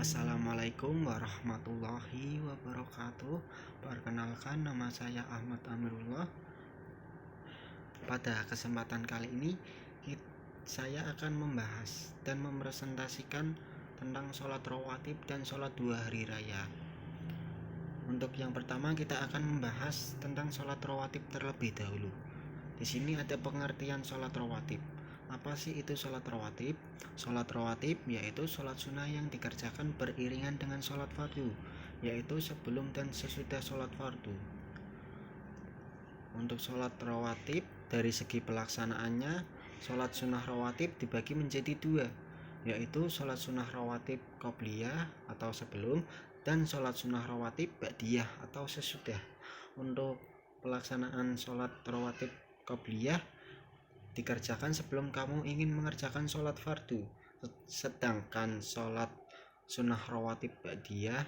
Assalamualaikum warahmatullahi wabarakatuh. Perkenalkan, nama saya Ahmad Amirullah. Pada kesempatan kali ini saya akan membahas dan mepresentasikan tentang sholat rawatib dan sholat 2 hari raya. Untuk yang pertama, kita akan membahas tentang sholat rawatib terlebih dahulu. Di sini ada pengertian sholat rawatib. Apa sih itu sholat rawatib? Sholat rawatib yaitu sholat sunnah yang dikerjakan beriringan dengan sholat fardu, yaitu sebelum dan sesudah sholat fardu. Untuk sholat rawatib, dari segi pelaksanaannya, sholat sunnah rawatib dibagi menjadi 2, yaitu sholat sunnah rawatib qobliyah atau sebelum, dan sholat sunnah rawatib ba'diyah atau sesudah. Untuk pelaksanaan sholat rawatib qobliyah dikerjakan sebelum kamu ingin mengerjakan sholat fardu, sedangkan sholat sunnah rawatib ba'diyah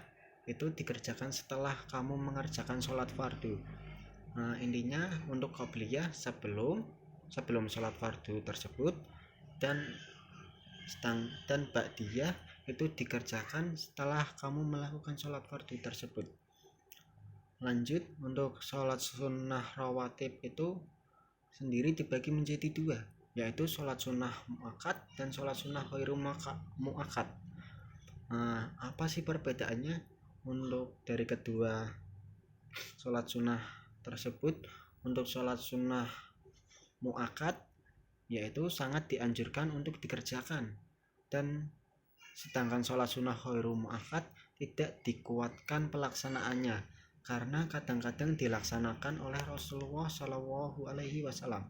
itu dikerjakan setelah kamu mengerjakan sholat fardu. Intinya untuk qobliyah sebelum sholat fardu tersebut, dan ba'diyah itu dikerjakan setelah kamu melakukan sholat fardu tersebut. Lanjut, untuk sholat sunnah rawatib itu sendiri dibagi menjadi 2, yaitu sholat sunnah mu'akkad dan sholat sunnah ghairu mu'akkad. Apa sih perbedaannya untuk dari kedua sholat sunnah tersebut? Untuk sholat sunnah mu'akkad yaitu sangat dianjurkan untuk dikerjakan, dan sedangkan sholat sunnah ghairu mu'akkad tidak dikuatkan pelaksanaannya karena kadang-kadang dilaksanakan oleh Rasulullah Shallallahu Alaihi Wasallam.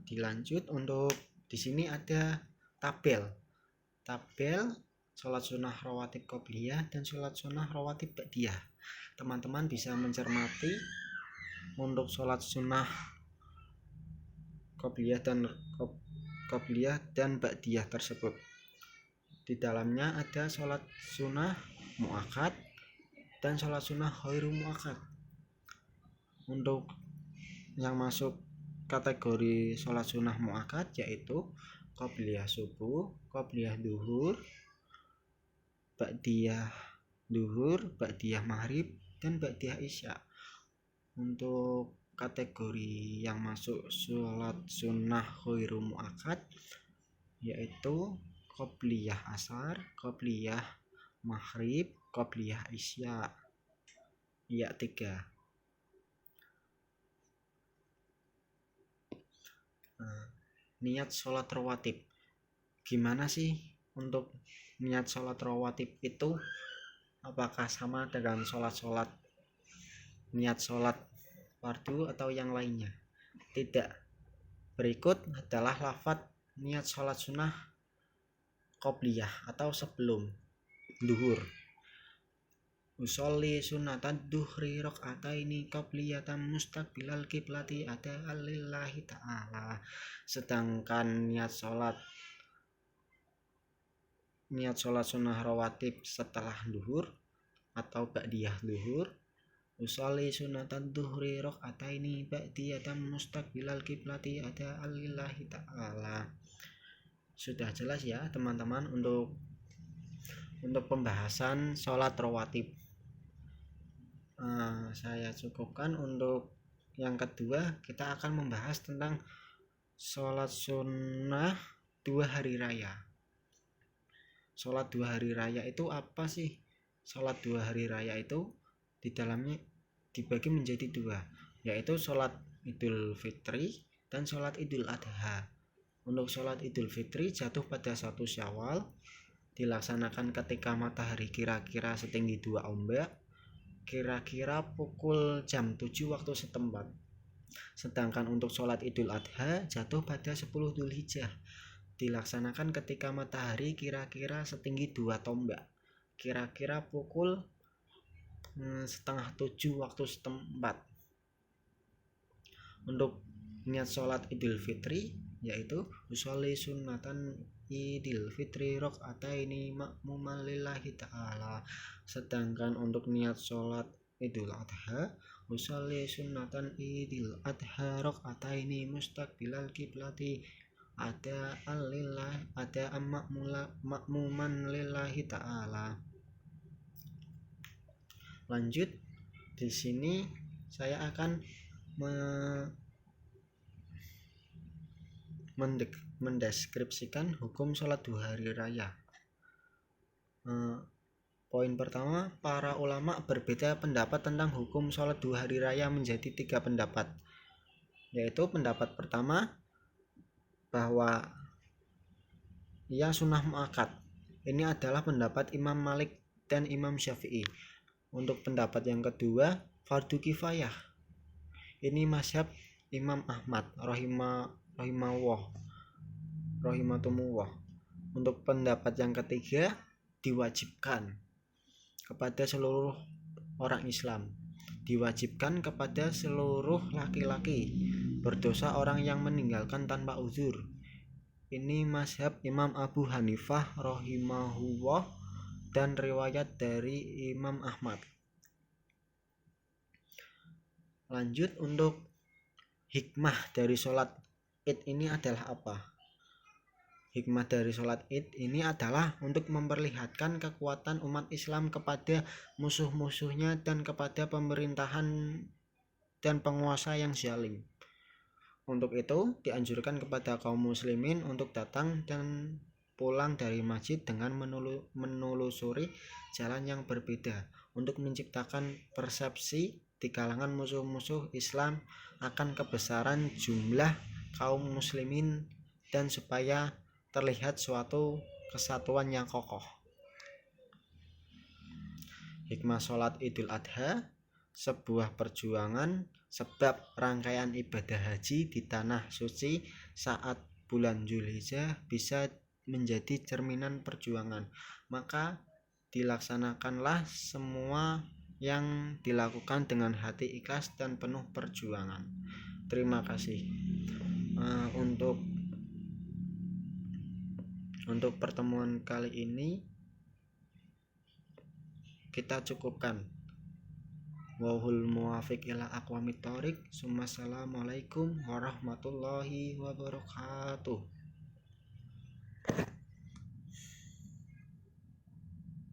Dilanjut, untuk di sini ada tabel sholat sunnah rawatib qobliyah dan sholat sunnah rawatib ba'diyah. Teman-teman bisa mencermati untuk sholat sunnah qobliyah dan ba'diyah tersebut. Di dalamnya ada sholat sunnah mu'akkad dan sholat sunnah ghairu mu'akkad. Untuk yang masuk kategori sholat sunnah mu'akkad yaitu qobliyah subuh, qobliyah duhur, ba'diyah duhur, ba'diyah maghrib, dan ba'diyah isya. Untuk kategori yang masuk sholat sunnah ghairu mu'akkad yaitu qobliyah asar, qobliyah maghrib, qobliyah isya, ya 3. Niat sholat rawatib. Gimana sih untuk niat sholat rawatib itu? Apakah sama dengan niat sholat fardu atau yang lainnya? Tidak. Berikut adalah lafadz niat sholat sunnah qobliyah atau sebelum duhur. Usolli sunnatan duhri rakaataini qobliyatan mustaqbilal qiblati ada lillahi ta'ala. Sedangkan niat sholat sunnah rawatib setelah duhur atau ba'diyah duhur, usolli sunnatan duhri rakaataini ba'diyatan mustaqbilal qiblati ada lillahi ta'ala. Sudah jelas ya teman-teman untuk pembahasan sholat rawatib. Saya cukupkan. Untuk yang kedua, kita akan membahas tentang sholat sunnah 2 hari raya. Sholat 2 hari raya itu apa sih? Sholat 2 hari raya itu di dalamnya dibagi menjadi 2, yaitu sholat Idul Fitri dan sholat Idul Adha. Untuk sholat Idul Fitri jatuh pada 1 Syawal, dilaksanakan ketika matahari kira-kira setinggi 2 ombak, kira-kira pukul jam 7 waktu setempat. Sedangkan untuk sholat Idul Adha jatuh pada 10 Dzulhijjah, dilaksanakan ketika matahari kira-kira setinggi 2 tombak, kira-kira pukul setengah 7 waktu setempat. Untuk niat sholat Idul Fitri yaitu usolli sunnatan Idul Fitri rakaataini ma'muman lillahi ta'ala. Sedangkan untuk niat sholat Idul Adha, usolli sunnatan Idul Adha rakaataini mustaqbilal qiblati ada alillah, ada makmuman lillahi ta'ala. Lanjut, di sini saya akan mendeskripsikan hukum sholat 2 hari raya. Poin pertama, para ulama berbeda pendapat tentang hukum sholat 2 hari raya menjadi 3 pendapat, yaitu pendapat pertama bahwa ia sunnah muakkad. Ini adalah pendapat Imam Malik dan Imam Syafi'i. Untuk pendapat yang kedua, fardu kifayah. Ini mazhab Imam Ahmad rahimatumullah. Untuk pendapat yang ketiga, diwajibkan kepada seluruh orang Islam. Diwajibkan kepada seluruh laki-laki berdosa orang yang meninggalkan tanpa uzur. Ini mazhab Imam Abu Hanifah rahimahullah dan riwayat dari Imam Ahmad. Lanjut, untuk hikmah dari sholat Id ini adalah apa? Hikmah dari sholat Id ini adalah untuk memperlihatkan kekuatan umat Islam kepada musuh-musuhnya dan kepada pemerintahan dan penguasa yang zalim. Untuk itu dianjurkan kepada kaum muslimin untuk datang dan pulang dari masjid dengan menelusuri jalan yang berbeda untuk menciptakan persepsi di kalangan musuh-musuh Islam akan kebesaran jumlah kaum muslimin dan supaya terlihat suatu kesatuan yang kokoh. Hikmah sholat Idul Adha, sebuah perjuangan sebab rangkaian ibadah haji di tanah suci saat bulan Zulhijjah bisa menjadi cerminan perjuangan. Maka dilaksanakanlah semua yang dilakukan dengan hati ikhlas dan penuh perjuangan. Terima kasih. Untuk pertemuan kali ini kita cukupkan. Wahul muwafiq ila aqwamit thoriq. Assalamualaikum warahmatullahi wabarakatuh.